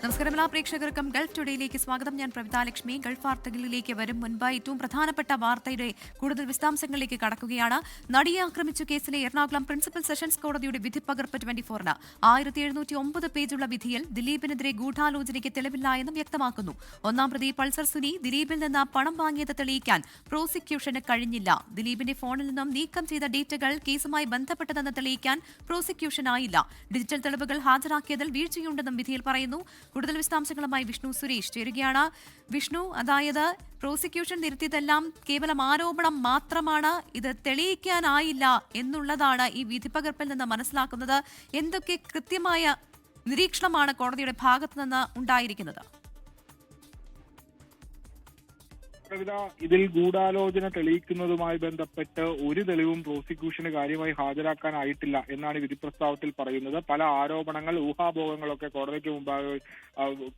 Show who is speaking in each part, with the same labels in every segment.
Speaker 1: നമസ്കാരം എല്ലാ പ്രേക്ഷകർക്കും ഗൾഫ് ടുഡേയിലേക്ക് സ്വാഗതം. ഞാൻ പ്രവിതാലക്ഷ്മി. ഗൾഫ് വാർത്തകളിലേക്ക് വരും മുൻപ് ഏറ്റവും പ്രധാനപ്പെട്ട വാർത്തയുടെ കൂടുതൽ വിശദാംശങ്ങളിലേക്ക് കടക്കുകയാണ്. നടിയെ ആക്രമിച്ച കേസിലെ എറണാകുളം പ്രിൻസിപ്പൽ സെഷൻസ് കോടതിയുടെ വിധിപ്പകർപ്പ് 24-ന് 1709 പേജുള്ള വിധിയിൽ ദിലീപിനെതിരെ ഗൂഢാലോചനയ്ക്ക് തെളിവില്ല എന്നും വ്യക്തമാക്കുന്നു. ഒന്നാം പ്രതി പൾസർ സുനി ദിലീപിൽ നിന്ന് പണം വാങ്ങിയത് തെളിയിക്കാൻ പ്രോസിക്യൂഷന് കഴിഞ്ഞില്ല. ദിലീപിന്റെ ഫോണിൽ നിന്നും നീക്കം ചെയ്ത ഡേറ്റകൾ കേസുമായി ബന്ധപ്പെട്ടതെന്ന് തെളിയിക്കാൻ പ്രോസിക്യൂഷനായില്ല. ഡിജിറ്റൽ തെളിവുകൾ ഹാജരാക്കിയതിൽ വീഴ്ചയുണ്ടെന്നും വിധിയിൽ പറയുന്നു. കൂടുതൽ വിശദാംശങ്ങളുമായി വിഷ്ണു സുരേഷ് ചേരുകയാണ്. വിഷ്ണു, അതായത് പ്രോസിക്യൂഷൻ നിരത്തിയതെല്ലാം കേവലം ആരോപണം മാത്രമാണ്, ഇത് തെളിയിക്കാനായില്ല എന്നുള്ളതാണ് ഈ വിധിപ്പകർപ്പിൽ നിന്ന് മനസ്സിലാക്കുന്നത്. എന്തൊക്കെ കൃത്യമായ നിരീക്ഷണമാണ് കോടതിയുടെ ഭാഗത്തു നിന്ന് ഉണ്ടായിരിക്കുന്നത്?
Speaker 2: ഇതിൽ ഗൂഢാലോചന തെളിയിക്കുന്നതുമായി ബന്ധപ്പെട്ട് ഒരു തെളിവും പ്രോസിക്യൂഷന് കാര്യമായി ഹാജരാക്കാനായിട്ടില്ല എന്നാണ് വിധി പ്രസ്താവത്തിൽ പറയുന്നത്. പല ആരോപണങ്ങൾ, ഊഹാഭോഗങ്ങളൊക്കെ കോടതിക്ക് മുമ്പാകെ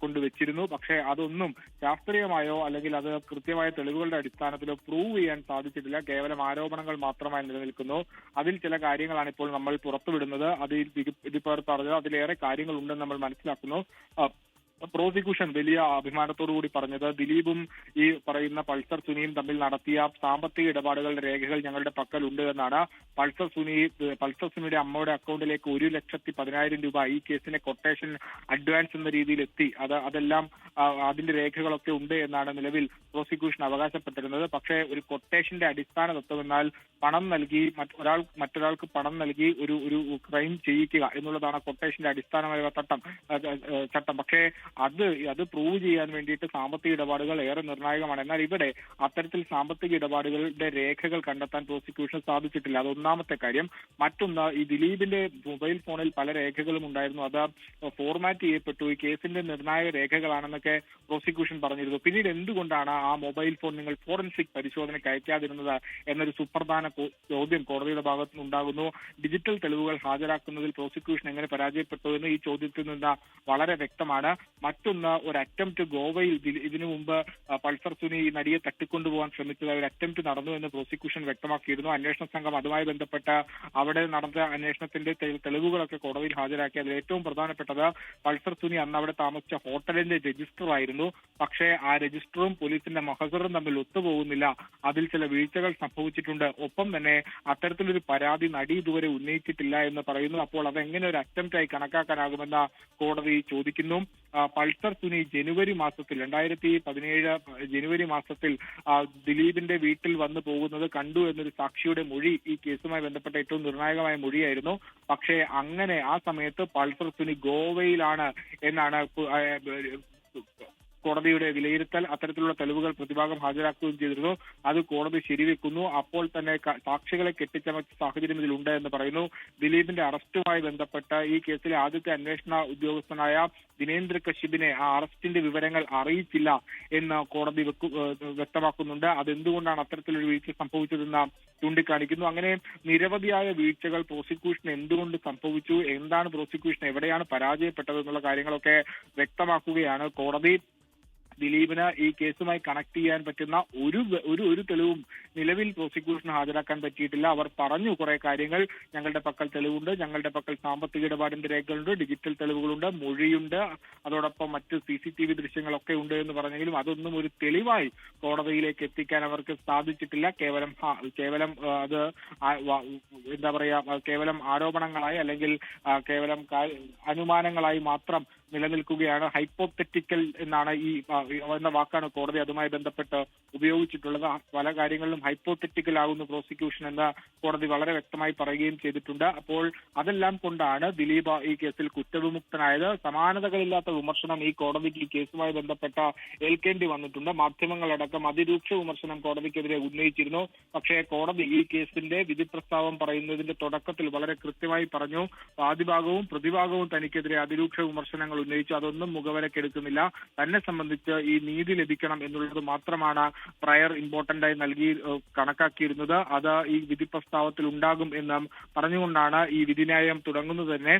Speaker 2: കൊണ്ടുവച്ചിരുന്നു. പക്ഷേ അതൊന്നും ശാസ്ത്രീയമായോ അല്ലെങ്കിൽ അത് കൃത്യമായ തെളിവുകളുടെ അടിസ്ഥാനത്തിലോ പ്രൂവ് ചെയ്യാൻ സാധിച്ചിട്ടില്ല. കേവലം ആരോപണങ്ങൾ മാത്രമായി നിലനിൽക്കുന്നു. അതിൽ ചില കാര്യങ്ങളാണ് ഇപ്പോൾ നമ്മൾ പുറത്തുവിടുന്നത്. അതിൽ വിധി പറഞ്ഞത് അതിലേറെ കാര്യങ്ങൾ ഉണ്ടെന്ന് നമ്മൾ മനസ്സിലാക്കുന്നു. പ്രോസിക്യൂഷൻ വലിയ അഭിമാനത്തോടുകൂടി പറഞ്ഞത് ദിലീപും ഈ പറയുന്ന പൾസർ സുനിയും തമ്മിൽ നടത്തിയ സാമ്പത്തിക ഇടപാടുകളുടെ രേഖകൾ ഞങ്ങളുടെ പക്കലുണ്ട് എന്നാണ്. പൾസർ സുനിയുടെ അമ്മയുടെ അക്കൗണ്ടിലേക്ക് 1,10,10,000 രൂപ ഈ കേസിന്റെ കൊട്ടേഷൻ അഡ്വാൻസ് എന്ന രീതിയിൽ എത്തി. അതെല്ലാം അതിന്റെ രേഖകളൊക്കെ ഉണ്ട് എന്നാണ് നിലവിൽ പ്രോസിക്യൂഷൻ അവകാശപ്പെട്ടിരുന്നത്. പക്ഷേ ഒരു കൊട്ടേഷന്റെ അടിസ്ഥാന തത്വമെന്നാൽ പണം നൽകി മറ്റൊരാൾക്ക് പണം നൽകി ഒരു ക്രൈം ചെയ്യിക്കുക എന്നുള്ളതാണ് കൊട്ടേഷന്റെ അടിസ്ഥാനമായ ചട്ടം. പക്ഷേ അത് പ്രൂവ് ചെയ്യാൻ വേണ്ടിയിട്ട് സാമ്പത്തിക ഇടപാടുകൾ ഏറെ നിർണായകമാണ്. എന്നാൽ ഇവിടെ അത്തരത്തിൽ സാമ്പത്തിക ഇടപാടുകളുടെ രേഖകൾ കണ്ടെത്താൻ പ്രോസിക്യൂഷൻ സാധിച്ചിട്ടില്ല. അതൊന്നാമത്തെ കാര്യം. മറ്റൊന്ന്, ഈ ദിലീപിന്റെ മൊബൈൽ ഫോണിൽ പല രേഖകളും ഉണ്ടായിരുന്നു. അത് ഫോർമാറ്റ് ചെയ്യപ്പെട്ടു. ഈ കേസിന്റെ നിർണായക രേഖകളാണെന്നൊക്കെ പ്രോസിക്യൂഷൻ പറഞ്ഞിരുന്നു. പിന്നീട് എന്തുകൊണ്ടാണ് ആ മൊബൈൽ ഫോൺ നിങ്ങൾ ഫോറൻസിക് പരിശോധനയ്ക്ക് അയക്കാതിരുന്നത് എന്നൊരു സുപ്രധാന ചോദ്യം കോടതിയുടെ ഭാഗത്തു നിന്നുണ്ടാകുന്നു. ഡിജിറ്റൽ തെളിവുകൾ ഹാജരാക്കുന്നതിൽ പ്രോസിക്യൂഷൻ എങ്ങനെ പരാജയപ്പെട്ടു എന്ന് ഈ ചോദ്യത്തിൽ നിന്ന് വളരെ വ്യക്തമാണ്. മറ്റൊന്ന്, ഒരു അറ്റംപ്റ്റ് ഗോവയിൽ ഇതിനു മുമ്പ് പൾസർ സുനി ഈ നടിയെ തട്ടിക്കൊണ്ടുപോകാൻ ശ്രമിച്ചതായി ഒരു അറ്റംപ്റ്റ് നടന്നു എന്ന് പ്രോസിക്യൂഷൻ വ്യക്തമാക്കിയിരുന്നു. അന്വേഷണ സംഘം അതുമായി ബന്ധപ്പെട്ട അവിടെ നടന്ന അന്വേഷണത്തിന്റെ തെളിവുകളൊക്കെ കോടതിയിൽ ഹാജരാക്കി. അതിൽ ഏറ്റവും പ്രധാനപ്പെട്ടത് പൾസർ സുനി അന്ന് അവിടെ താമസിച്ച ഹോട്ടലിന്റെ രജിസ്റ്റർ ആയിരുന്നു. പക്ഷേ ആ രജിസ്റ്ററും പോലീസിന്റെ മഹസറും തമ്മിൽ ഒത്തുപോകുന്നില്ല. അതിൽ ചില വീഴ്ചകൾ സംഭവിച്ചിട്ടുണ്ട്. ഒപ്പം തന്നെ അത്തരത്തിലൊരു പരാതി നടി ഇതുവരെ ഉന്നയിച്ചിട്ടില്ല എന്ന് പറയുന്നു. അപ്പോൾ അതെങ്ങനെ ഒരു അറ്റംപ്റ്റായി കണക്കാക്കാനാകുമെന്ന് കോടതി ചോദിക്കുന്നു. പൾസർ സുനി ജനുവരി മാസത്തിൽ 2017 ജനുവരി മാസത്തിൽ ദിലീപിന്റെ വീട്ടിൽ വന്നു പോകുന്നത് കണ്ടു എന്നൊരു സാക്ഷിയുടെ മൊഴി ഈ കേസുമായി ബന്ധപ്പെട്ട ഏറ്റവും നിർണായകമായ മൊഴിയായിരുന്നു. പക്ഷേ അങ്ങനെ ആ സമയത്ത് പൾസർ സുനി ഗോവയിലാണ് എന്നാണ് കോടതിയുടെ വിലയിരുത്തൽ. അത്തരത്തിലുള്ള തെളിവുകൾ പ്രതിഭാഗം ഹാജരാക്കുകയും ചെയ്തിരുന്നു. അത് കോടതി ശരിവെക്കുന്നു. അപ്പോൾ തന്നെ സാക്ഷികളെ കെട്ടിച്ചമച്ച സാഹചര്യം ഇതിലുണ്ട് എന്ന് പറയുന്നു. ദിലീപിന്റെ അറസ്റ്റുമായി ബന്ധപ്പെട്ട ഈ കേസിലെ ആദ്യത്തെ അന്വേഷണ ഉദ്യോഗസ്ഥനായ ദിനേന്ദ്ര കശ്യപിനെ ആ അറസ്റ്റിന്റെ വിവരങ്ങൾ അറിയിച്ചില്ല എന്ന് കോടതി വ്യക്തമാക്കുന്നുണ്ട്. അതെന്തുകൊണ്ടാണ് അത്തരത്തിലൊരു വീഴ്ച സംഭവിച്ചതെന്ന് ചൂണ്ടിക്കാണിക്കുന്നു. അങ്ങനെ നിരവധിയായ വീഴ്ചകൾ പ്രോസിക്യൂഷൻ എന്തുകൊണ്ട് സംഭവിച്ചു, എന്താണ് പ്രോസിക്യൂഷൻ എവിടെയാണ് പരാജയപ്പെട്ടത് എന്നുള്ള കാര്യങ്ങളൊക്കെ വ്യക്തമാക്കുകയാണ് കോടതി. ദിലീപിന് ഈ കേസുമായി കണക്ട് ചെയ്യാൻ പറ്റുന്ന ഒരു തെളിവും നിലവിൽ പ്രോസിക്യൂഷൻ ഹാജരാക്കാൻ പറ്റിയിട്ടില്ല. അവർ പറഞ്ഞു കുറെ കാര്യങ്ങൾ, ഞങ്ങളുടെ പക്കൽ തെളിവുണ്ട്, ഞങ്ങളുടെ പക്കൽ സാമ്പത്തിക ഇടപാടിന്റെ രേഖകളുണ്ട്, ഡിജിറ്റൽ തെളിവുകളുണ്ട്, മൊഴിയുണ്ട്, അതോടൊപ്പം മറ്റ് CCTV ദൃശ്യങ്ങളൊക്കെ ഉണ്ട് എന്ന് പറഞ്ഞെങ്കിലും അതൊന്നും ഒരു തെളിവായി കോടതിയിലേക്ക് എത്തിക്കാൻ അവർക്ക് സാധിച്ചിട്ടില്ല. കേവലം അത് എന്താ പറയാ, കേവലം ആരോപണങ്ങളായി അല്ലെങ്കിൽ കേവലം അനുമാനങ്ങളായി മാത്രം നിലനിൽക്കുകയാണ്. ഹൈപ്പോത്തറ്റിക്കൽ എന്നാണ് എന്ന വാക്കാണ് കോടതി അതുമായി ബന്ധപ്പെട്ട് ഉപയോഗിച്ചിട്ടുള്ളത്. പല കാര്യങ്ങളിലും ഹൈപ്പോത്തറ്റിക്കൽ ആകുന്നു പ്രോസിക്യൂഷൻ എന്ന് കോടതി വളരെ വ്യക്തമായി പറയുകയും ചെയ്തിട്ടുണ്ട്. അപ്പോൾ അതെല്ലാം കൊണ്ടാണ് ദിലീപ് ഈ കേസിൽ കുറ്റവിമുക്തനായത്. സമാനതകളില്ലാത്ത വിമർശനം ഈ കോടതിക്ക് ഈ കേസുമായി ബന്ധപ്പെട്ട ഏൽക്കേണ്ടി വന്നിട്ടുണ്ട്. മാധ്യമങ്ങളടക്കം അതിരൂക്ഷ വിമർശനം കോടതിക്കെതിരെ ഉന്നയിച്ചിരുന്നു. പക്ഷേ കോടതി ഈ കേസിന്റെ വിധി പ്രസ്താവം പറയുന്നതിന്റെ തുടക്കത്തിൽ വളരെ കൃത്യമായി പറഞ്ഞു, വാദിഭാഗവും പ്രതിഭാഗവും തനിക്കെതിരെ അതിരൂക്ഷ വിമർശനങ്ങൾ ഉന്നയിച്ചു. അതൊന്നും മുഖവരക്കെടുക്കുന്നില്ല. തന്നെ സംബന്ധിച്ച് ഈ നീതി ലഭിക്കണം എന്നുള്ളത് മാത്രമാണ് പ്രയർ ഇമ്പോർട്ടന്റ് ആയി കണക്കാക്കിയിരുന്നത്. അത് ഈ വിധി പ്രസ്താവത്തിൽ ഉണ്ടാകും എന്ന് പറഞ്ഞുകൊണ്ടാണ് ഈ വിധിന്യായം തുടങ്ങുന്നത് തന്നെ.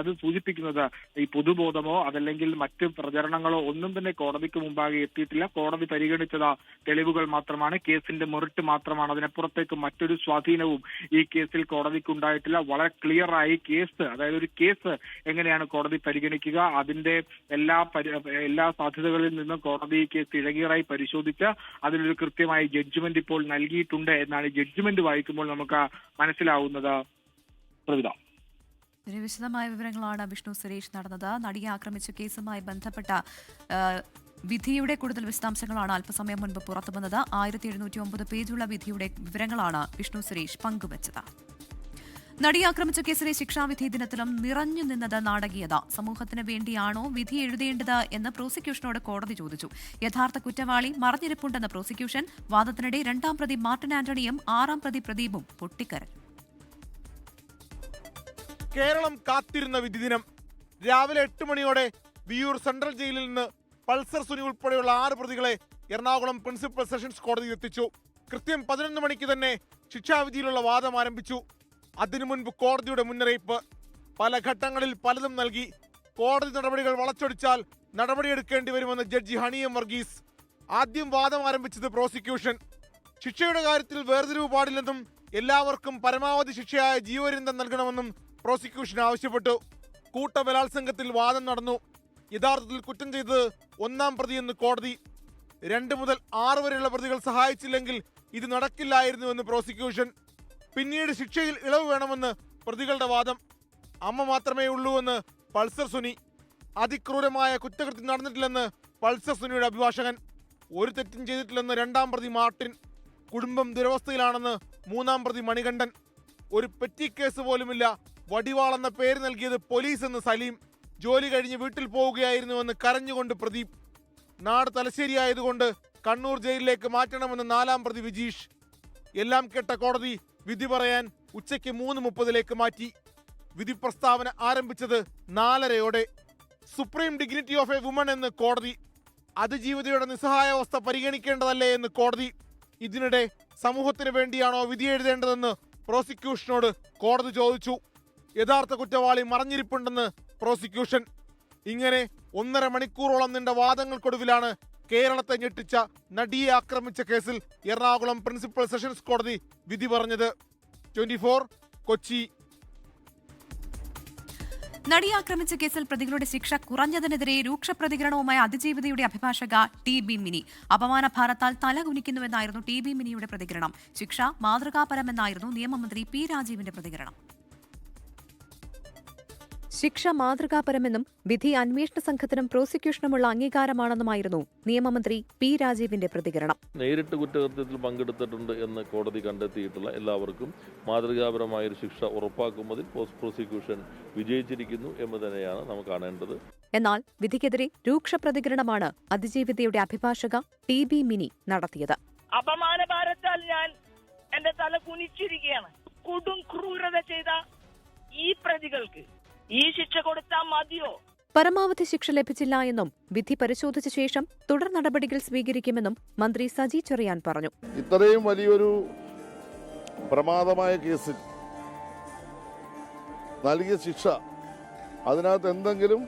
Speaker 2: അത് സൂചിപ്പിക്കുന്നത് ഈ പൊതുബോധമോ അതല്ലെങ്കിൽ മറ്റ് പ്രചരണങ്ങളോ ഒന്നും തന്നെ കോടതിക്ക് മുമ്പാകെ എത്തിയിട്ടില്ല. കോടതി പരിഗണിച്ചത് തെളിവുകൾ മാത്രമാണ്, കേസിന്റെ മെറിറ്റ് മാത്രമാണ്. അതിനപ്പുറത്തേക്ക് മറ്റൊരു സ്വാധീനവും ഈ കേസിൽ കോടതിക്ക് ഉണ്ടായിട്ടില്ല. വളരെ ക്ലിയർ ആയി കേസ്, അതായത് ഒരു കേസ് എങ്ങനെയാണ് കോടതി പരിഗണിക്കുക. അതിന്റെ എല്ലാ സാധ്യതകളിൽ നിന്നും കോടതി കേസ് ഇഴകീറായി പരിശോധിച്ച് അതിലൊരു കൃത്യമായ ജഡ്ജ്മെന്റ് ഇപ്പോൾ നൽകിയിട്ടുണ്ട് എന്നാണ് ജഡ്ജ്മെന്റ് വായിക്കുമ്പോൾ നമുക്ക് മനസ്സിലാവുന്നത്. പ്രവിധ,
Speaker 1: വിശദമായ വിവരങ്ങളാണ് വിഷ്ണു സുരേഷ് നടന്നത്. നടിയെ ആക്രമിച്ച കേസുമായി ബന്ധപ്പെട്ട വിധിയുടെ കൂടുതൽ വിശദാംശങ്ങളാണ് അല്പസമയം മുൻപ് പുറത്തുവന്നത്. 1709 പേജുള്ള വിധിയുടെ വിവരങ്ങളാണ് വിഷ്ണു സുരേഷ് പങ്കുവച്ചത്. നടിയെ ആക്രമിച്ച കേസിലെ ശിക്ഷാവിധി ദിനത്തിലും നിറഞ്ഞു നിന്നത് നാടകീയത. സമൂഹത്തിന് വേണ്ടിയാണോ വിധി എഴുതേണ്ടത് എന്ന് പ്രോസിക്യൂഷനോട് കോടതി ചോദിച്ചു. യഥാർത്ഥ കുറ്റവാളി മറഞ്ഞിരിപ്പുണ്ടെന്ന് പ്രോസിക്യൂഷൻ. വാദത്തിനിടെ 2ാം പ്രതി മാർട്ടിൻ ആന്റണിയും 6ാം പ്രതി പ്രദീപും പൊട്ടിക്കരഞ്ഞു.
Speaker 3: കേരളം കാത്തിരുന്ന വിധിദിനം. രാവിലെ 8 മണിയോടെ വിയൂർ സെൻട്രൽ ജയിലിൽ നിന്ന് പൾസർ സുനി ഉൾപ്പെടെയുള്ള 6 പ്രതികളെ എറണാകുളം പ്രിൻസിപ്പൽ സെഷൻസ് കോടതിയിൽ എത്തിച്ചു. കൃത്യം 11 മണിക്ക് തന്നെ ശിക്ഷാവിധിയിലുള്ള വാദം ആരംഭിച്ചു. അതിനു മുൻപ് കോടതിയുടെ മുന്നറിയിപ്പ്. പല ഘട്ടങ്ങളിൽ പലതും നൽകി. കോടതി നടപടികൾ വളച്ചൊടിച്ചാൽ നടപടിയെടുക്കേണ്ടി വരുമെന്ന് ജഡ്ജി ഹണി എം വർഗീസ്. ആദ്യം വാദം ആരംഭിച്ചത് പ്രോസിക്യൂഷൻ. ശിക്ഷയുടെ കാര്യത്തിൽ വേർതിരിവ് പാടില്ലെന്നും എല്ലാവർക്കും പരമാവധി ശിക്ഷയായ ജീവപര്യന്തം നൽകണമെന്നും പ്രോസിക്യൂഷൻ ആവശ്യപ്പെട്ടു. കൂട്ടബലാത്സംഗത്തിൽ വാദം നടന്നു. യഥാർത്ഥത്തിൽ കുറ്റം ചെയ്തത് 1ാം പ്രതിയെന്ന് കോടതി. 2 മുതൽ 6 വരെയുള്ള പ്രതികൾ സഹായിച്ചില്ലെങ്കിൽ ഇത് നടക്കില്ലായിരുന്നുവെന്ന് പ്രോസിക്യൂഷൻ. പിന്നീട് ശിക്ഷയിൽ ഇളവ് വേണമെന്ന് പ്രതികളുടെ വാദം. അമ്മ മാത്രമേ ഉള്ളൂവെന്ന് പൾസർ സുനി. അതിക്രൂരമായ കുറ്റകൃത്യം നടന്നിട്ടില്ലെന്ന് പൾസർ സുനിയുടെ അഭിഭാഷകൻ. ഒരു തെറ്റും ചെയ്തിട്ടില്ലെന്ന് 2ാം പ്രതി മാർട്ടിൻ. കുടുംബം ദുരവസ്ഥയിലാണെന്ന് 3ാം പ്രതി മണികണ്ഠൻ. ഒരു പെറ്റി കേസ് പോലുമില്ല, വടിവാളെന്ന പേര് നൽകിയത് പോലീസ് എന്ന് സലീം. ജോലി കഴിഞ്ഞ് വീട്ടിൽ പോവുകയായിരുന്നുവെന്ന് കരഞ്ഞുകൊണ്ട് പ്രദീപ്. നാട് തലശ്ശേരിയായതുകൊണ്ട് കണ്ണൂർ ജയിലിലേക്ക് മാറ്റണമെന്ന് 4ാം പ്രതി വിജീഷ്. എല്ലാം കേട്ട കോടതി വിധി പറയാൻ ഉച്ചയ്ക്ക് 3:30 മാറ്റി. വിധി പ്രസ്താവന ആരംഭിച്ചത് 4:30. Supreme dignity of A woman എന്ന് കോടതി. അതിജീവിതയുടെ നിസ്സഹായാവസ്ഥ പരിഗണിക്കേണ്ടതല്ലേ എന്ന് കോടതി. ഇതിനിടെ സമൂഹത്തിന് വേണ്ടിയാണോ വിധി എഴുതേണ്ടതെന്ന് പ്രോസിക്യൂഷനോട് കോടതി ചോദിച്ചു. യഥാർത്ഥ കുറ്റവാളി മറഞ്ഞിരിപ്പുണ്ടെന്ന് പ്രോസിക്യൂഷൻ. ഇങ്ങനെ 1.5 മണിക്കൂറോളം നീണ്ട വാദങ്ങൾക്കൊടുവിലാണ് കേരളത്തെ ഞെട്ടിച്ച നടിയെ ആക്രമിച്ച കേസിൽ എറണാകുളം പ്രിൻസിപ്പൽ സെഷൻസ് കോടതി വിധി പറഞ്ഞത്. 24 കൊച്ചി.
Speaker 1: നടിയെ ആക്രമിച്ച കേസിൽ പ്രതികളുടെ ശിക്ഷ കുറഞ്ഞതിനെതിരെ രൂക്ഷ പ്രതികരണവുമായി അതിജീവിതയുടെ അഭിഭാഷക TB മിനി. അപമാനഭാരത്താൽ തലകുനിക്കുന്നുവെന്നായിരുന്നു TB മിനിയുടെ പ്രതികരണം. ശിക്ഷ മാതൃകാപരമെന്നായിരുന്നു നിയമമന്ത്രി P രാജീവിന്റെ പ്രതികരണം.
Speaker 4: ശിക്ഷ മാതൃകാപരമെന്നും വിധി അന്വേഷണ സംഘത്തിനും പ്രോസിക്യൂഷനുമുള്ള അംഗീകാരമാണെന്നുമായിരുന്നു നിയമമന്ത്രി P രാജീവിന്റെ പ്രതികരണം.
Speaker 5: നേരിട്ട് കുറ്റകൃത്യത്തിൽ പങ്കെടുത്തിട്ടുണ്ട് എന്ന് കോടതി കണ്ടെത്തിയിട്ടുള്ള എല്ലാവർക്കും മാതൃകാപരമായൊരു ശിക്ഷ ഉറപ്പാക്കുന്നതിൽ പ്രോസിക്യൂഷൻ വിജയിച്ചിരിക്കുന്നു എന്ന് തന്നെയാണ് നമുക്ക് കാണേണ്ടത്.
Speaker 4: എന്നാൽ വിധിക്കെതിരെ രൂക്ഷ പ്രതികരണമാണ് അതിജീവിതയുടെ അഭിഭാഷക TB മിനി നടത്തിയത്.
Speaker 6: അപമാനഭാരത്താൽ ഞാൻ എന്റെ തല കുനിച്ചിരിക്കുകയാണ്. കൊടും ക്രൂരത ചെയ്ത ഈ പ്രതികൾക്ക് ഈ ശിക്ഷ കൊടുത്താൽ മതിയോ?
Speaker 4: പരമാവധി ശിക്ഷ ലഭിച്ചില്ല എന്നും വിധി പരിശോധിച്ച ശേഷം തുടർ നടപടികൾ സ്വീകരിക്കുമെന്നും മന്ത്രി സജി ചെറിയാൻ പറഞ്ഞു.
Speaker 7: ഇത്രയും വലിയൊരു പ്രമാദമായ കേസിൽ നൽകിയ ശിക്ഷ അതിനകത്ത് എന്തെങ്കിലും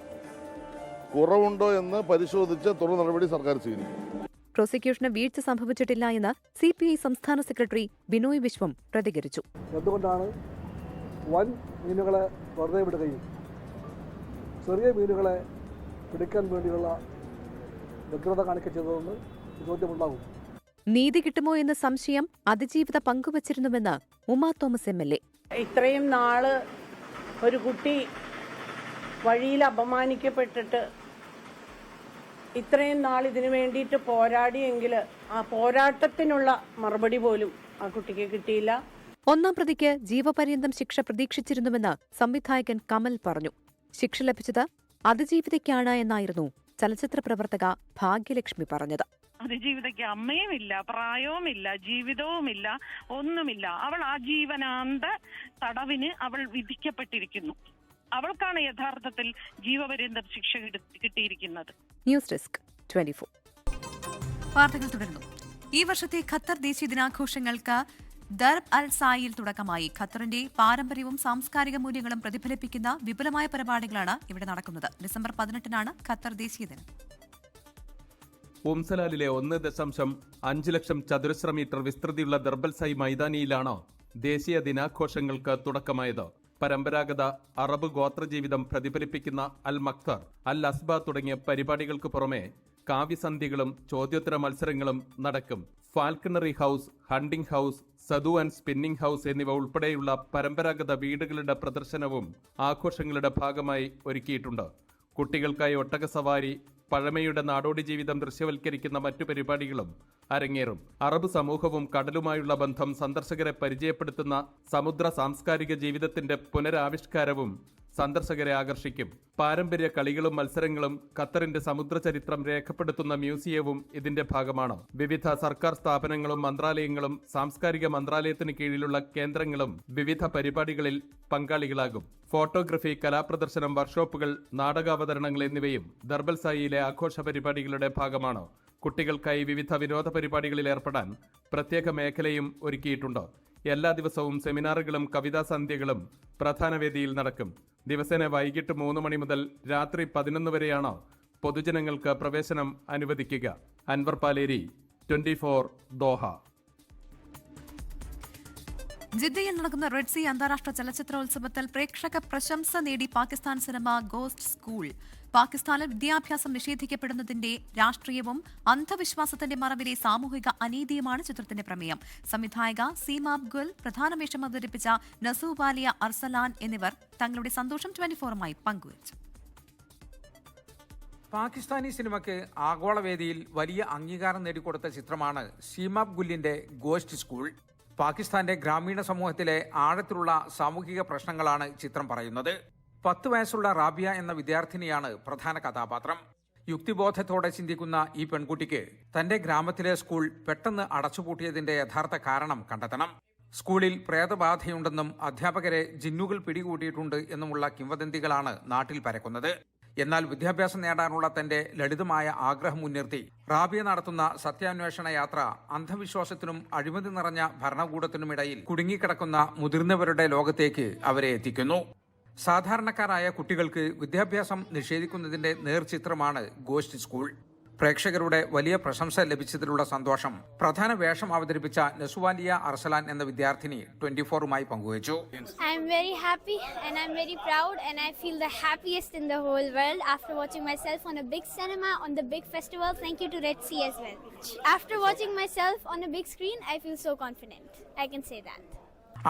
Speaker 7: കുറവുണ്ടോ എന്ന് പരിശോധിച്ച് തുടർ നടപടി സർക്കാർ സ്വീകരിക്കും.
Speaker 4: പ്രോസിക്യൂഷന് വീഴ്ച സംഭവിച്ചിട്ടില്ല എന്ന് CPI സംസ്ഥാന സെക്രട്ടറി ബിനോയ് വിശ്വം പ്രതികരിച്ചു.
Speaker 8: എന്തുകൊണ്ടാണ് വൻ മീനുകളെ വെറുതെ വിടുകയും ചെറിയ മീനുകളെ പിടിക്കാൻ വേണ്ടിയുള്ള വ്യഗ്രത കാണിക്കച്ചതെന്ന് ചോദ്യമുണ്ടാകും.
Speaker 4: നീതി കിട്ടുമോ എന്ന സംശയം അതിജീവിത പങ്കുവച്ചിരുന്നുവെന്ന് ഉമാ തോമസ് MLA.
Speaker 9: ഇത്രയും നാള് ഒരു കുട്ടി വഴിയിൽ അപമാനിക്കപ്പെട്ടിട്ട് ഇത്രയും നാൾ ഇതിനു വേണ്ടിയിട്ട് പോരാടിയെങ്കിൽ ആ പോരാട്ടത്തിനുള്ള മറുപടി പോലും ആ കുട്ടിക്ക് കിട്ടിയില്ല.
Speaker 4: 1ാം പ്രതിക്ക് ജീവപര്യന്തം ശിക്ഷ പ്രതീക്ഷിച്ചിരുന്നുവെന്ന് സംവിധായകൻ കമൽ പറഞ്ഞു. ശിക്ഷ ലഭിച്ചത് അതിജീവിതയ്ക്കാണ് എന്നായിരുന്നു ചലച്ചിത്ര പ്രവർത്തക ഭാഗ്യലക്ഷ്മി പറഞ്ഞത്.
Speaker 10: അതിജീവിതയ്ക്ക് അമ്മയുമില്ല, പ്രായവുമില്ല, ജീവിതവുമില്ല, ഒന്നുമില്ല. അവൾ ആജീവനാന്ത തടവിന് അവൾ വിധിക്കപ്പെട്ടിരിക്കുന്നു. അവൾക്കാണ് യഥാർത്ഥത്തിൽ ജീവപര്യന്തം ശിക്ഷ കിട്ടിയിരിക്കുന്നത്.
Speaker 4: News desk 24.
Speaker 1: വാർത്തകൾ തുടരുന്നു. ഈ വർഷത്തെ ഖത്തർ ദേശീയ ദിനാഘോഷങ്ങൾക്ക് ദർബ് അൽ സായിൽ തുടക്കമായി. ഖത്തറിന്റെ പാരമ്പര്യവും സാംസ്കാരിക മൂല്യങ്ങളും പ്രതിഫലിപ്പിക്കുന്ന വിപുലമായ പരിപാടികളാണ് ഇവിടെ നടക്കുന്നത്. ഡിസംബർ 18-നാണ് ഖത്തർ ദേശീയ ദിനം.
Speaker 11: ഉംസലാലിലെ 1.5 ലക്ഷം ചതുരശ്ര മീറ്റർ വിസ്തൃതിയുള്ള ദർബൽ സായി മൈതാനിയിലാണ് ദേശീയ ദിനാഘോഷങ്ങൾക്ക് തുടക്കമായത്. പരമ്പരാഗത അറബ് ഗോത്രജീവിതം പ്രതിഫലിപ്പിക്കുന്ന അൽ മക്തർ, അൽ അസ്ബ തുടങ്ങിയ പരിപാടികൾക്ക് പുറമെ കാവ്യസന്ധ്യകളും ചോദ്യോത്തര മത്സരങ്ങളും നടക്കും. Falconry house, hunting house, Sadu and spinning house എന്നിവ ഉൾപ്പെടെയുള്ള പരമ്പരാഗത വീടുകളുടെ പ്രദർശനവും ആഘോഷങ്ങളുടെ ഭാഗമായി ഒരുക്കിയിട്ടുണ്ട്. കുട്ടികൾക്കായി ഒട്ടകസവാരി, പഴമയുടെ നാടോടി ജീവിതം ദൃശ്യവൽക്കരിക്കുന്ന മറ്റു പരിപാടികളും അരങ്ങേറും. അറബ് സമൂഹവും കടലുമായുള്ള ബന്ധം സന്ദർശകരെ പരിചയപ്പെടുത്തുന്ന സമുദ്ര സാംസ്കാരിക ജീവിതത്തിന്റെ പുനരാവിഷ്കാരവും സന്ദർശകരെ ആകർഷിക്കും. പാരമ്പര്യ കളികളും മത്സരങ്ങളും ഖത്തറിന്റെ സമുദ്ര ചരിത്രം രേഖപ്പെടുത്തുന്ന മ്യൂസിയവും ഇതിന്റെ ഭാഗമാണ്. വിവിധ സർക്കാർ സ്ഥാപനങ്ങളും മന്ത്രാലയങ്ങളും സാംസ്കാരിക മന്ത്രാലയത്തിന് കീഴിലുള്ള കേന്ദ്രങ്ങളും വിവിധ പരിപാടികളിൽ പങ്കാളികളാകും. ഫോട്ടോഗ്രഫി, കലാപ്രദർശനം, വർക്ക്ഷോപ്പുകൾ, നാടകാവതരണങ്ങൾ എന്നിവയും ദർബൽസായിയിലെ ആഘോഷ പരിപാടികളുടെ ഭാഗമാണ്. കുട്ടികൾക്കായി വിവിധ വിനോദ പരിപാടികളിൽ ഏർപ്പെടാൻ പ്രത്യേക മേഖലയും ഒരുക്കിയിട്ടുണ്ട്. എല്ലാ ദിവസവും സെമിനാറുകളും കവിതാ സന്ധ്യകളും പ്രധാന വേദിയിൽ നടക്കും. ദിവസേന വൈകിട്ട് 3 മണി മുതൽ രാത്രി 11 വരെയാണ് പൊതുജനങ്ങൾക്ക് പ്രവേശനം അനുവദിക്കുക. അൻവർ പാലേരി, 24 ദോഹ.
Speaker 1: ജിദ്ദയിൽ നടക്കുന്ന റെഡ് സീ അന്താരാഷ്ട്ര ചലച്ചിത്രോത്സവത്തിൽ പ്രേക്ഷക പ്രശംസ നേടി പാകിസ്ഥാൻ സിനിമ ഗോസ്റ്റ് സ്കൂൾ. പാകിസ്ഥാനിൽ വിദ്യാഭ്യാസം നിഷേധിക്കപ്പെടുന്നതിന്റെ രാഷ്ട്രീയവും അന്ധവിശ്വാസത്തിന്റെ മറവിലെ സാമൂഹിക അനീതിയുമാണ് ചിത്രത്തിന്റെ പ്രമേയം. സംവിധായക സീമാബ് ഗുൽ, പ്രധാന വേഷം അവതരിപ്പിച്ച നസൂബാലിയ അർസലാൻ എന്നിവർ തങ്ങളുടെ സന്തോഷം 24മായി പങ്കുവച്ചു.
Speaker 12: പാകിസ്ഥാനി സിനിമയ്ക്ക് ആഗോളവേദിയിൽ വലിയ അംഗീകാരം നേടിക്കൊടുത്ത ചിത്രമാണ് സീമാബ് ഗുല്ലിന്റെ ഗോസ്റ്റ് സ്കൂൾ. പാകിസ്ഥാന്റെ ഗ്രാമീണ സമൂഹത്തിലെ ആഴത്തിലുള്ള സാമൂഹിക പ്രശ്നങ്ങളാണ് ചിത്രം പറയുന്നത്. 10 വയസ്സുള്ള റാബിയ എന്ന വിദ്യാർത്ഥിനിയാണ് പ്രധാന കഥാപാത്രം. യുക്തിബോധത്തോടെ ചിന്തിക്കുന്ന ഈ പെൺകുട്ടിക്ക് തന്റെ ഗ്രാമത്തിലെ സ്കൂൾ പെട്ടെന്ന് അടച്ചുപൂട്ടിയതിന്റെ യഥാർത്ഥ കാരണം കണ്ടെത്തണം. സ്കൂളിൽ പ്രേതബാധയുണ്ടെന്നും അധ്യാപകരെ ജിന്നുകൾ പിടികൂടിയിട്ടുണ്ട് എന്നുമുള്ള കിംവദന്തികളാണ് നാട്ടിൽ പരക്കുന്നത്. എന്നാൽ വിദ്യാഭ്യാസം നേടാനുള്ള തന്റെ ലളിതമായ ആഗ്രഹം മുൻനിർത്തി റാബിയ നടത്തുന്ന സത്യാന്വേഷണ യാത്ര അന്ധവിശ്വാസത്തിനും അഴിമതി നിറഞ്ഞ ഭരണകൂടത്തിനുമിടയിൽ കുടുങ്ങിക്കിടക്കുന്ന മുതിർന്നവരുടെ ലോകത്തേക്ക് അവരെ എത്തിക്കുന്നു. സാധാരണക്കാരായ കുട്ടികൾക്ക് വിദ്യാഭ്യാസം നിഷേധിക്കുന്നതിന്റെ നേർചിത്രമാണ് ഗോസ്റ്റ് സ്കൂൾ. പ്രേക്ഷകരുടെ വലിയ പ്രശംസ ലഭിച്ചതിലുള്ള സന്തോഷം പ്രധാന വേഷം അവതരിപ്പിച്ച നസുവാലിയ അർസലാൻ എന്ന വിദ്യാർത്ഥിനി 24മായി പങ്കുവച്ചു.
Speaker 13: I am very happy and I am very proud and I feel the happiest in the whole world after watching myself on a big cinema on the big festival. Thank you to Red Sea as well. After watching myself on a big screen, I feel so confident. I can say that.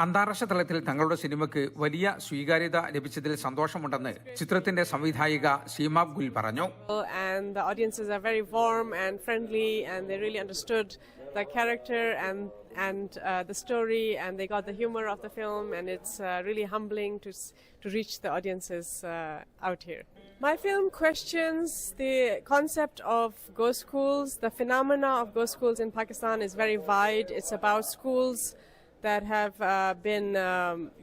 Speaker 12: അന്താരാഷ്ട്ര തലത്തിൽ തങ്ങളുടെ സിനിമയ്ക്ക് വലിയ സ്വീകാര്യത ലഭിച്ചതിൽ സന്തോഷമുണ്ടെന്ന് ചിത്രത്തിന്റെ സംവിധായിക സീമാബ് ഗുൽ പറഞ്ഞു.
Speaker 14: And the audiences are very warm and friendly and they really understood the character and the story and they got the humor of the film and it's really humbling to reach the audiences out here. My film questions the concept of ghost schools. The phenomena of ghost schools in Pakistan is very wide. It's about schools that have been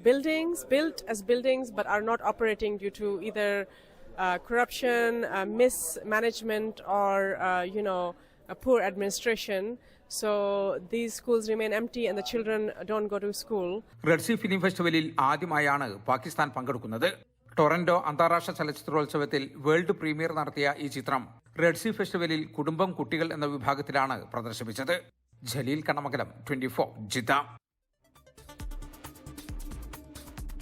Speaker 14: built as buildings but are not operating due to either corruption, mismanagement or poor administration. So these schools remain empty and the children don't go to school.
Speaker 12: Red sea film ഫെസ്റ്റിവലിൽ ആദ്യമായാണ് പാകിസ്ഥാൻ പങ്കെടുക്കുന്നത്. Toronto അന്താരാഷ്ട്ര ചലച്ചിത്രോത്സവത്തിൽ world premier നടത്തിയ ഈ ചിത്രം Red Sea ഫെസ്റ്റിവലിൽ കുടുംബം, കുട്ടികൾ എന്ന വിഭാഗത്തിലാണ് പ്രദർശിപ്പിച്ചത്. ജലീൽ കണ്ണമംഗലം, 24 ജിദ്ദ.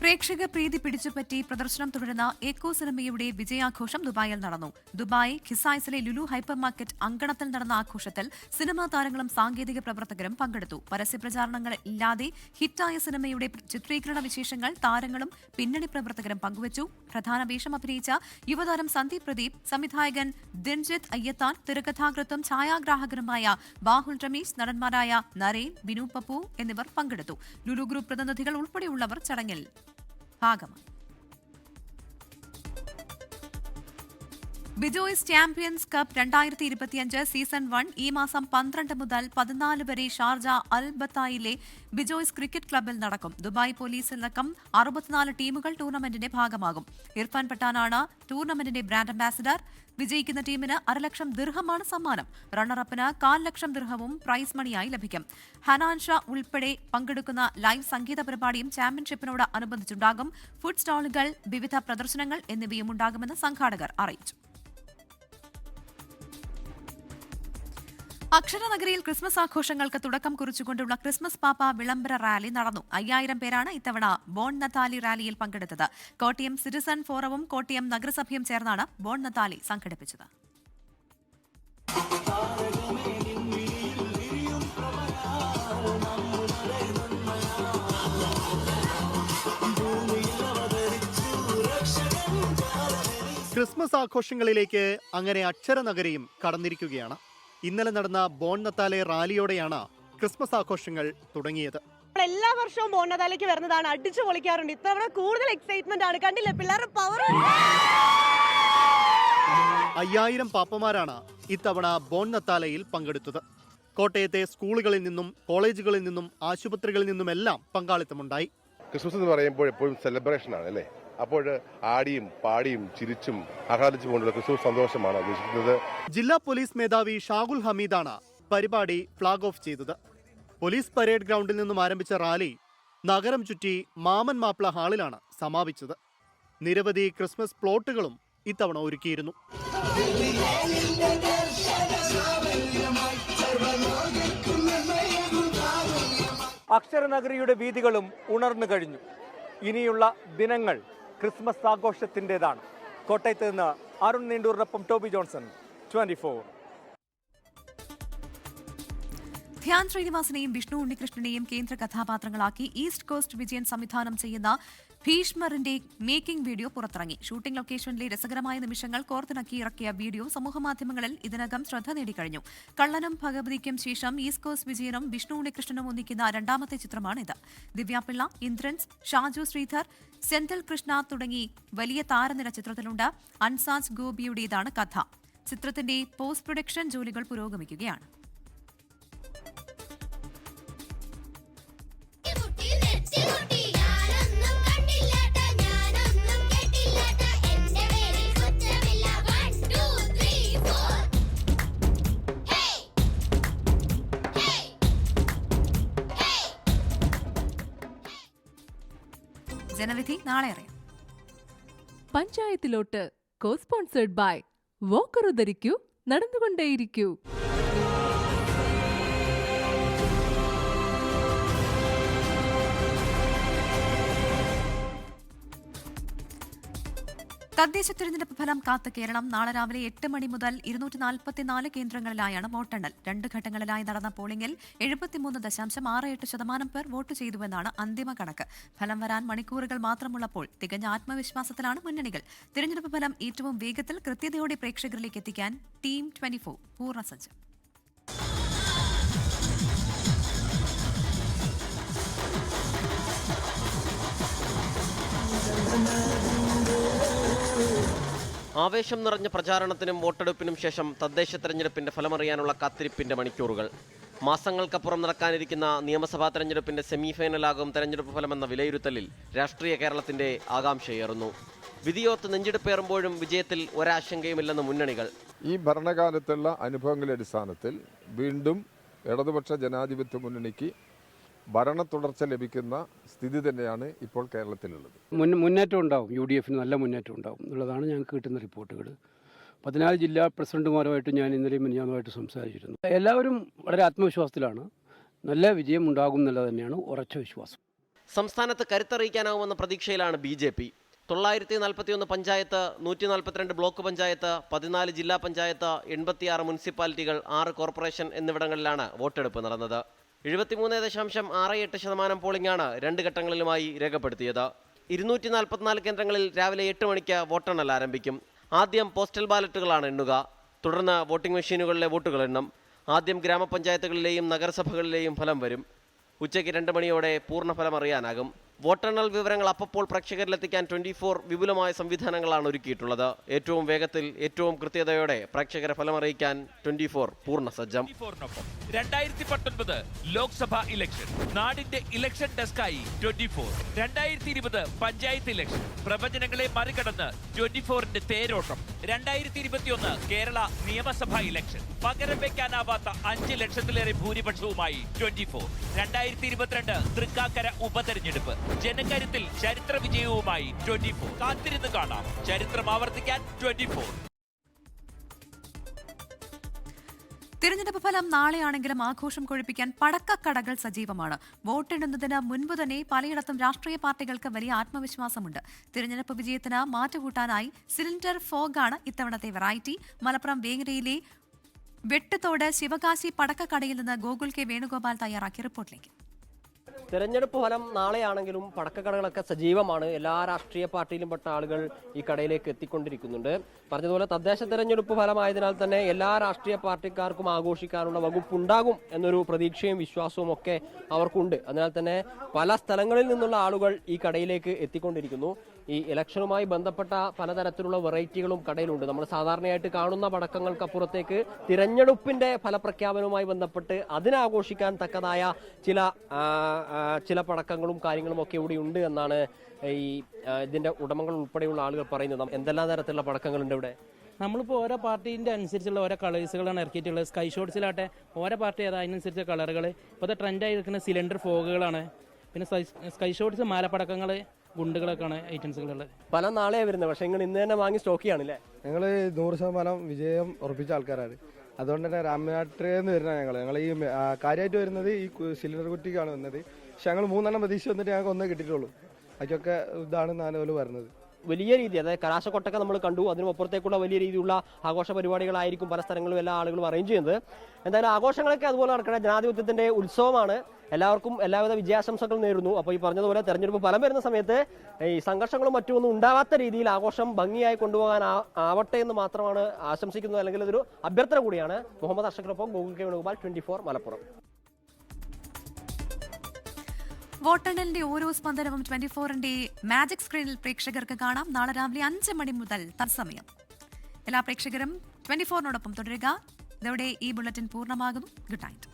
Speaker 1: പ്രേക്ഷക പ്രീതി പിടിച്ചുപറ്റി പ്രദർശനം തുടരുന്ന എക്കോ സിനിമയുടെ വിജയാഘോഷം ദുബായിൽ നടന്നു. ദുബായ് ഖിസായിസിലെ ലുലു ഹൈപ്പർ മാർക്കറ്റ് അങ്കണത്തിൽ നടന്ന ആഘോഷത്തിൽ സിനിമാ താരങ്ങളും സാങ്കേതിക പ്രവർത്തകരും പങ്കെടുത്തു. പരസ്യപ്രചാരണങ്ങൾ ഇല്ലാതെ ഹിറ്റായ സിനിമയുടെ ചിത്രീകരണ വിശേഷങ്ങൾ താരങ്ങളും പിന്നണി പ്രവർത്തകരും പങ്കുവച്ചു. പ്രധാന വേഷം അഭിനയിച്ച യുവതാരം സന്ദീപ് പ്രദീപ്, സംവിധായകൻ ദിൻജിത്ത് അയ്യത്താൻ, തിരക്കഥാകൃത്തും ഛായാഗ്രാഹകരുമായ ബാഹുൽ രമേശ്, നടന്മാരായ നരേൻ, ബിനു പപ്പു എന്നിവർ പങ്കെടുത്തു. ലുലു ഗ്രൂപ്പ് പ്രതിനിധികൾ ഉൾപ്പെടെയുള്ളവർ ചടങ്ങിൽ ഭാഗമായി. ബിജോയ്സ് ചാമ്പ്യൻസ് കപ്പ് 2025 സീസൺ 1 ഈ മാസം 12 മുതൽ 14 വരെ ഷാർജ അൽ ബത്തായിലെ ബിജോയ്സ് ക്രിക്കറ്റ് ക്ലബിൽ നടക്കും. ദുബായ് പോലീസിലടക്കം 64 ടീമുകൾ ടൂർണമെന്റിന്റെ ഭാഗമാകും. ഇർഫാൻ പട്ടാനാണ് ടൂർണമെന്റിന്റെ ബ്രാൻഡ് അംബാസിഡർ. വിജയിക്കുന്ന ടീമിന് 1 ലക്ഷം ദിർഹമാണ് സമ്മാനം. റണ്ണറപ്പിന് 1/4 ലക്ഷം ദിർഹവും പ്രൈസ് മണിയായി ലഭിക്കും. ഹനാൻ ഷാ ഉൾപ്പെടെ പങ്കെടുക്കുന്ന ലൈവ് സംഗീത പരിപാടിയും ചാമ്പ്യൻഷിപ്പിനോട് അനുബന്ധിച്ചുണ്ടാകും. ഫുഡ് സ്റ്റാളുകൾ, വിവിധ പ്രദർശനങ്ങൾ എന്നിവയും ഉണ്ടാകുമെന്ന് സംഘാടകർ അറിയിച്ചു. അക്ഷരനഗരിയിൽ ക്രിസ്മസ് ആഘോഷങ്ങൾക്ക് തുടക്കം കുറിച്ചുകൊണ്ടുള്ള ക്രിസ്മസ് പാപ്പ വിളംബര റാലി നടന്നു. 5000 പേരാണ് ഇത്തവണ ബോൺ നത്താലി റാലിയിൽ പങ്കെടുത്തത്. കോട്ടയം സിറ്റിസൺ ഫോറവും കോട്ടയം നഗരസഭയും ചേർന്നാണ് ബോൺ നത്താലി സംഘടിപ്പിച്ചത്.
Speaker 15: ക്രിസ്മസ് ആഘോഷങ്ങളിലേക്ക് അങ്ങനെ അക്ഷരനഗരിയും കടന്നിരിക്കുകയാണ്. ഇന്നലെ നടന്ന ബോൺ നത്താലെ റാലിയോടെയാണ് ക്രിസ്മസ് ആഘോഷങ്ങൾ തുടങ്ങിയത്.
Speaker 16: എല്ലാ വർഷവും ബോൺ നത്താലേക്ക് വരുന്നതാണ്, അടിച്ചു പൊളിക്കാറുണ്ട്. ഇത്തവണ കൂടുതൽ എക്സൈറ്റ്മെന്റ് ആണ്. കണ്ടില്ലേ പിള്ളേരുടെ പവർ.
Speaker 15: 5000 പാപ്പമാരാണ് ഇത്തവണ ബോൺ നത്താലയിൽ പങ്കെടുത്തത്. കോട്ടയത്തെ സ്കൂളുകളിൽ നിന്നും കോളേജുകളിൽ നിന്നും ആശുപത്രികളിൽ നിന്നുമെല്ലാം പങ്കാളിത്തമുണ്ടായി.
Speaker 17: ക്രിസ്മസ് എന്ന് പറയുമ്പോൾ എപ്പോഴും സെലിബ്രേഷൻ ആണ് അല്ലേ? അപ്പോൾ ആടിയും പാടിയും ചിരിച്ചും ആഹ്ലാദിച്ചു കൊണ്ടുള്ള ക്രിസ്മസ് സന്തോഷമാണ് ഉദ്ദേശിക്കുന്നത്.
Speaker 15: ജില്ലാ പോലീസ് മേധാവി ഷാഗുൽ ഹമീദാണ് പരിപാടി ഫ്ളാഗ് ഓഫ് ചെയ്തത്. പോലീസ് പരേഡ് ഗ്രൗണ്ടിൽ നിന്നും ആരംഭിച്ച റാലി നഗരം ചുറ്റി മാമൻ മാപ്പിള ഹാളിലാണ് സമാപിച്ചത്. നിരവധി ക്രിസ്മസ് പ്ലോട്ടുകളും ഇത്തവണ ഒരുക്കിയിരുന്നു.
Speaker 18: അക്ഷരനഗരിയുടെ വീഥികളും ഉണർന്നു കഴിഞ്ഞു. ഇനിയുള്ള ദിനങ്ങൾ ക്രിസ്മസ് ആഘോഷത്തിൻ്റെതാണ്. കോട്ടയത്ത് നിന്ന് അരുൺ നീണ്ടൂറിനൊപ്പം ടോബി ജോൺസൺ, 24.
Speaker 1: ധ്യാൻ ശ്രീനിവാസനെയും വിഷ്ണു ഉണ്ണികൃഷ്ണനെയും കേന്ദ്ര കഥാപാത്രങ്ങളാക്കി ഈസ്റ്റ് കോസ്റ്റ് വിജയൻ സംവിധാനം ചെയ്യുന്ന ഭീഷ്മറിന്റെ മേക്കിംഗ് വീഡിയോ പുറത്തിറങ്ങി. ഷൂട്ടിംഗ് ലൊക്കേഷനിലെ രസകരമായ നിമിഷങ്ങൾ കോർത്തിണക്കി ഇറക്കിയ വീഡിയോ സമൂഹമാധ്യമങ്ങളിൽ ഇതിനകം ശ്രദ്ധ നേടിക്കഴിഞ്ഞു. കള്ളനും ഭഗവതിക്കും ശേഷം ഈസ്റ്റ് കോസ്റ്റ് വിജയനും വിഷ്ണു ഉണ്ണികൃഷ്ണനും ഒന്നിക്കുന്ന രണ്ടാമത്തെ ചിത്രമാണിത്. ദിവ്യാപിള്ള, ഇന്ദ്രൻസ്, ഷാജു ശ്രീധർ, സെന്തിൽ കൃഷ്ണ തുടങ്ങി വലിയ താരനിര ചിത്രത്തിലുണ്ട്. അൻസാജ് ഗോപിയുടേതാണ് കഥ. ചിത്രത്തിന്റെ പോസ്റ്റ് പ്രൊഡക്ഷൻ ജോലികൾ പുരോഗമിക്കുകയാണ്. ജനവിധി നാളെ അറിയാം.
Speaker 19: പഞ്ചായത്തിലോട്ട് കോ സ്പോൺസേഡ് ബൈ വോക്കർ ധരിക്കൂ, നടന്നുകൊണ്ടേയിരിക്കൂ.
Speaker 1: തദ്ദേശ തെരഞ്ഞെടുപ്പ് ഫലം കാത്ത് കേരളം. നാളെ രാവിലെ 8 മണി മുതൽ 244 കേന്ദ്രങ്ങളിലായാണ് വോട്ടെണ്ണൽ. 2 ഘട്ടങ്ങളിലായി നടന്ന പോളിംഗിൽ 73.68% പേർ വോട്ട് ചെയ്തുവെന്നാണ് അന്തിമ കണക്ക്. ഫലം വരാൻ മണിക്കൂറുകൾ മാത്രമുള്ളപ്പോൾ തികഞ്ഞ ആത്മവിശ്വാസത്തിലാണ് മുന്നണികൾ. തെരഞ്ഞെടുപ്പ് ഫലം ഏറ്റവും വേഗത്തിൽ കൃത്യതയോടെ പ്രേക്ഷകരിലേക്ക് എത്തിക്കാൻ ടീം 24 പൂർണ്ണസജ്ജം.
Speaker 20: ആവേശം നിറഞ്ഞ പ്രചാരണത്തിനും വോട്ടെടുപ്പിനും ശേഷം തദ്ദേശ തെരഞ്ഞെടുപ്പിന്റെ ഫലമറിയാനുള്ള കാത്തിരിപ്പിന്റെ മണിക്കൂറുകൾ. മാസങ്ങൾക്കപ്പുറം നടക്കാനിരിക്കുന്ന നിയമസഭാ തെരഞ്ഞെടുപ്പിന്റെ സെമിഫൈനലാകും തെരഞ്ഞെടുപ്പ് ഫലമെന്ന വിലയിരുത്തലിൽ രാഷ്ട്രീയ കേരളത്തിന്റെ ആകാംക്ഷയേറുന്നു. വിധിയോത്ത് നെഞ്ചെടുപ്പേറുമ്പോഴും വിജയത്തിൽ ഒരാശങ്കയുമില്ലെന്ന് മുന്നണികൾ.
Speaker 21: ഈ ഭരണകാലത്തുള്ള അനുഭവങ്ങളുടെ അടിസ്ഥാനത്തിൽ വീണ്ടും ഇടതുപക്ഷ ജനാധിപത്യ മുന്നണിക്ക് ഭരണ തുടർച്ച ലഭിക്കുന്ന സ്ഥിതി തന്നെയാണ് ഇപ്പോൾ കേരളത്തിലുള്ളത്.
Speaker 22: മുന്നേറ്റം ഉണ്ടാവും, UDF നല്ല മുന്നേറ്റം ഉണ്ടാവും എന്നുള്ളതാണ് ഞങ്ങൾക്ക് കിട്ടുന്ന റിപ്പോർട്ടുകൾ. 14 ജില്ലാ പ്രസിഡന്റുമാരുമായിട്ട് ഞാൻ ഇന്നലെയും മിനിഞ്ഞാന്നുമായിട്ട് സംസാരിച്ചിരുന്നു. എല്ലാവരും വളരെ ആത്മവിശ്വാസത്തിലാണ്. നല്ല വിജയം ഉണ്ടാകും എന്നുള്ളത് തന്നെയാണ് ഉറച്ച വിശ്വാസം.
Speaker 20: സംസ്ഥാനത്ത് കരുത്തറിയിക്കാനാവുമെന്ന പ്രതീക്ഷയിലാണ് BJP. 941 പഞ്ചായത്ത്, 142 ബ്ലോക്ക് പഞ്ചായത്ത്, 14 ജില്ലാ പഞ്ചായത്ത്, 86 മുനിസിപ്പാലിറ്റികൾ, 6 കോർപ്പറേഷൻ എന്നിവിടങ്ങളിലാണ് വോട്ടെടുപ്പ് നടന്നത്. 73.68% പോളിംഗാണ് 2 ഘട്ടങ്ങളിലുമായി രേഖപ്പെടുത്തിയത്. 244 കേന്ദ്രങ്ങളിൽ രാവിലെ 8 മണിക്ക് വോട്ടെണ്ണൽ ആരംഭിക്കും. ആദ്യം പോസ്റ്റൽ ബാലറ്റുകളാണ് എണ്ണുക. തുടർന്ന് വോട്ടിംഗ് മെഷീനുകളിലെ വോട്ടുകൾ എണ്ണും. ആദ്യം ഗ്രാമപഞ്ചായത്തുകളിലെയും നഗരസഭകളിലെയും ഫലം വരും. ഉച്ചയ്ക്ക് 2 മണിയോടെ പൂർണ്ണഫലം അറിയാനാകും. വോട്ടെണ്ണൽ വിവരങ്ങൾ അപ്പോൾ പ്രേക്ഷകരിലെത്തിക്കാൻ 24 വിപുലമായ സംവിധാനങ്ങളാണ് ഒരുക്കിയിട്ടുള്ളത്. ഏറ്റവും വേഗത്തിൽ ഏറ്റവും കൃത്യതയോടെ പ്രേക്ഷകരെ ഫലമറിയിക്കാൻ 24 പൂർണ്ണ സജ്ജം.
Speaker 23: 2019 ലോക്സഭാ ഇലക്ഷൻ നാടിന്റെ ഇലക്ഷൻ ഡെസ്കായി 24. 2020 പഞ്ചായത്ത് ഇലക്ഷൻ പ്രവചനങ്ങളെ മറികടന്ന് 24ന്റെ തേരോട്ടം. 2021 കേരള നിയമസഭാ ഇലക്ഷൻ പകരം വയ്ക്കാനാവാത്ത 5 ലക്ഷത്തിലേറെ ഭൂരിപക്ഷവുമായി 24. 2022 തൃക്കാക്കര ഉപതെരഞ്ഞെടുപ്പ് ജനകരുത്തിൽ ചരിത്ര വിജയവുമായി 24. കാത്തിരുന്ന് കാണാം ചരിത്രം ആവർത്തിക്കാൻ 24.
Speaker 1: തിരഞ്ഞെടുപ്പ് ഫലം നാളെയാണെങ്കിലും ആഘോഷം കൊഴുപ്പിക്കാൻ പടക്കക്കടകൾ സജീവമാണ്. വോട്ടെണ്ണുന്നതിന് മുൻപ് തന്നെ പലയിടത്തും രാഷ്ട്രീയ പാർട്ടികൾക്ക് വലിയ ആത്മവിശ്വാസമുണ്ട്. തിരഞ്ഞെടുപ്പ് വിജയത്തിന് മാറ്റുകൂട്ടാനായി സിലിണ്ടർ ഫോഗാണ് ഇത്തവണത്തെ വെറൈറ്റി. മലപ്പുറം വേങ്ങരയിലെ വെട്ടുതോട് ശിവകാശി പടക്കക്കടയിൽ നിന്ന് ഗോകുൽ കെ വേണുഗോപാൽ തയ്യാറാക്കിയ റിപ്പോർട്ടിലേക്ക്.
Speaker 2: തെരഞ്ഞെടുപ്പ് ഫലം നാളെയാണെങ്കിലും പടക്കക്കടകളൊക്കെ സജീവമാണ്. എല്ലാ രാഷ്ട്രീയ പാർട്ടിയിലും പെട്ട ആളുകൾ ഈ കടയിലേക്ക് എത്തിക്കൊണ്ടിരിക്കുന്നുണ്ട്. പറഞ്ഞതുപോലെ തദ്ദേശ തെരഞ്ഞെടുപ്പ് ഫലമായതിനാൽ തന്നെ എല്ലാ രാഷ്ട്രീയ പാർട്ടിക്കാർക്കും ആഘോഷിക്കാനുള്ള വകുപ്പുണ്ടാകും എന്നൊരു പ്രതീക്ഷയും വിശ്വാസവും ഒക്കെ അവർക്കുണ്ട്. അതിനാൽ തന്നെ പല സ്ഥലങ്ങളിൽ നിന്നുള്ള ആളുകൾ ഈ കടയിലേക്ക് എത്തിക്കൊണ്ടിരിക്കുന്നു. ഈ ഇലക്ഷനുമായി ബന്ധപ്പെട്ട പലതരത്തിലുള്ള വെറൈറ്റികളും കടയിലുണ്ട്. നമ്മൾ സാധാരണയായിട്ട് കാണുന്ന പടക്കങ്ങൾക്കപ്പുറത്തേക്ക് തിരഞ്ഞെടുപ്പിന്റെ ഫലപ്രഖ്യാപനവുമായി ബന്ധപ്പെട്ട് അതിനാഘോഷിക്കാൻ തക്കതായ ചില പടക്കങ്ങളും കാര്യങ്ങളും ഒക്കെ ഇവിടെ ഉണ്ട് എന്നാണ് ഈ ഇതിന്റെ ഉടമകൾ ഉൾപ്പെടെയുള്ള ആളുകൾ പറയുന്നത്. എന്തെല്ലാം തരത്തിലുള്ള പടക്കങ്ങളുണ്ട് ഇവിടെ?
Speaker 3: നമ്മളിപ്പോൾ ഓരോ പാർട്ടീൻ്റെ അനുസരിച്ചുള്ള ഓരോ കളേഴ്സുകളാണ് ഇറക്കിയിട്ടുള്ളത്. സ്കൈ ഷോട്ട്സിലാട്ടെ ഓരോ പാർട്ടി അതിനനുസരിച്ച കളറുകൾ. ഇപ്പോഴത്തെ ട്രെൻഡായി നിൽക്കുന്ന സിലിണ്ടർ ഫോഗുകളാണ്. പിന്നെ സ്കൈ ഷോട്ട്സ്, മാലപ്പടക്കങ്ങൾ, ഗുണ്ടുകളൊക്കെയാണ് ഐറ്റംസുകളുള്ളത്.
Speaker 2: പല നാളെയാണ് വരുന്നത്, പക്ഷേ നിങ്ങൾ ഇന്ന് തന്നെ വാങ്ങി സ്റ്റോക്ക് ചെയ്യാണല്ലേ?
Speaker 5: ഞങ്ങൾ 100% വിജയം ഉറപ്പിച്ച ആൾക്കാരാണ്. അതുകൊണ്ട് തന്നെ രാമനാട്ടിന്ന് വരുന്ന ഞങ്ങൾ ഈ കാര്യമായിട്ട് വരുന്നത് ഈ സിലിണ്ടർ കുറ്റിക്കാണ് വന്നത്. പക്ഷെ ഞങ്ങൾ 3 പ്രതീക്ഷ വന്നിട്ട് ഞങ്ങൾക്ക് ഒന്നേ കിട്ടിയിട്ടുള്ളൂ. അതൊക്കെ ഇതാണ് നാല് വരുന്നത്.
Speaker 2: വലിയ രീതി, അതായത് കലാശക്കൊട്ടൊക്കെ നമ്മൾ കണ്ടു. അതിനുമപ്പുറത്തേക്കുള്ള വലിയ രീതിയിലുള്ള ആഘോഷ പരിപാടികളായിരിക്കും പല സ്ഥലങ്ങളിലും എല്ലാ ആളുകളും അറേഞ്ച് ചെയ്യുന്നത്. എന്തായാലും ആഘോഷങ്ങളൊക്കെ അതുപോലെ നടക്കണ ജനാധിപത്യത്തിന്റെ ഉത്സവമാണ്. എല്ലാവർക്കും എല്ലാവിധ വിജയാശംസകൾ നേരുന്നു. അപ്പോൾ ഈ പറഞ്ഞതുപോലെ തെരഞ്ഞെടുപ്പ് ഫലം വരുന്ന സമയത്ത് ഈ സംഘർഷങ്ങളും മറ്റുമൊന്നും ഉണ്ടാവാത്ത രീതിയിൽ ആഘോഷം ഭംഗിയായി കൊണ്ടുപോകാൻ ആവട്ടെ എന്ന് മാത്രമാണ് ആശംസിക്കുന്നത്. അല്ലെങ്കിൽ ഇതൊരു അഭ്യർത്ഥന കൂടിയാണ്. മുഹമ്മദ് അഷ്റഫിനൊപ്പം ഗോകുൽ കെ വേണുഗോപാൽ, 24 മലപ്പുറം.
Speaker 1: വോട്ടെണ്ണലിന്റെ ഓരോ സ്പന്ദനവും 24ന്റെ മാജിക് സ്ക്രീനിൽ പ്രേക്ഷകർക്ക് കാണാം. നാളെ രാവിലെ 5 മണി മുതൽ തത്സമയം. എല്ലാ പ്രേക്ഷകരും 24നോടൊപ്പം തുടരുക. ഇതോടെ ഈ ബുള്ളറ്റിൻ പൂർണ്ണമാകുന്നു. Good night.